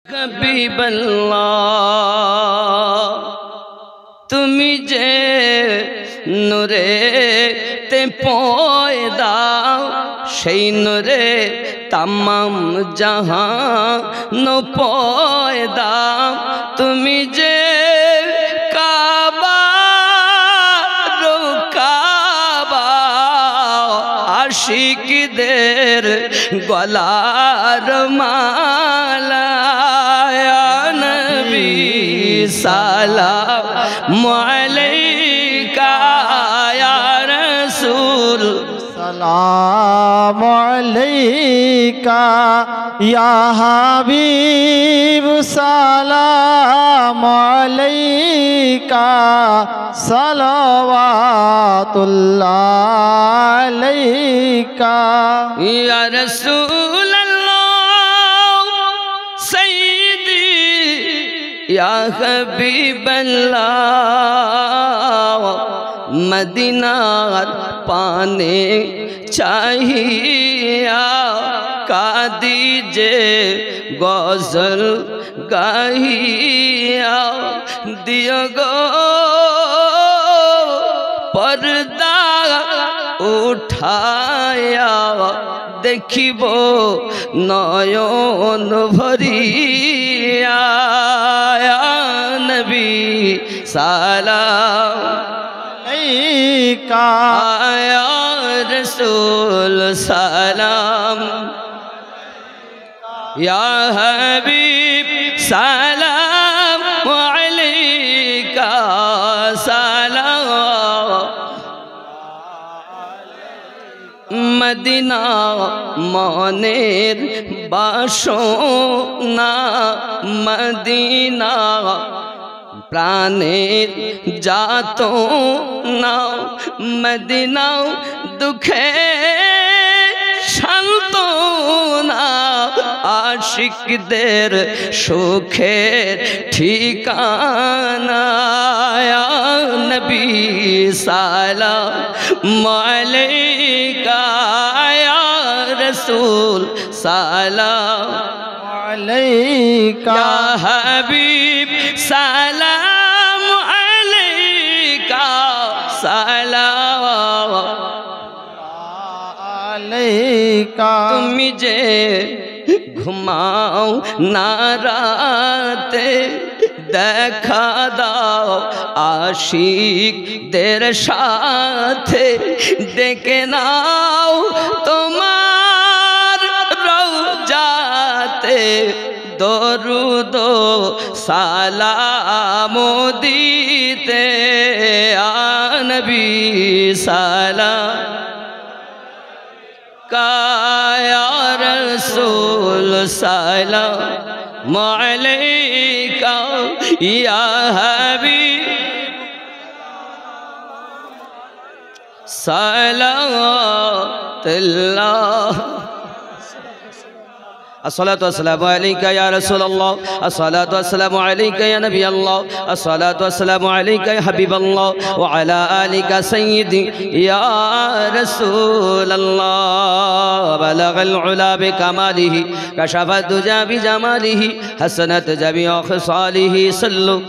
হাবিবাল্লাহ তুমি যে নূরে তে পয়দা সেই নূরে তামাম জাহান পয়দা তুমি যে কাবা কাবা আশিকদের গলার মালা সালাম আলাইকা ইয়া রাসূল সালাম আলাইকা ইয়া হাবিব সালাম আলাইকা সালাওয়াতুল্লাহ আলাইকা ইয়া রাসূল या हबीबल्लाह मदीनार पाने चाहिए का दीजे गजल गाहिया दियो गो पर्दा उठाया देखिब नयन भरिया नबी सलाम अलैका या रसूल सलाम या हबीब सलाम अलैका सलाम मदीना मनेर बासना मदीना प्राणेर जातो ना मदीना दुखे शांतना आशिकदेर सुखेर ठिकाना या नबी सलाम अलैका या रसूल सलाम अलैका या हबीब सलाम अलैका सलाम अलैका तुम जे घुमाओ नाराते দেখা দাও আশিকদের সাথে ডেকে নাও তোমার রওজাতে দরুদ সালাম দিতে আ নবী সালাম কায়া রসুল সালাম আলাইকা ইয়া হাবিব সালাতুল্লাহ الصلاة والسلام عليك يا رسول الله الصلاة والسلام عليك يا نبي الله الصلاة والسلام عليك يا حبيب الله وعلى آلك سيدي يا رسول الله بلغ العلا بكماله كشف الدجى بجماله حسنت جميع خصاله صلوا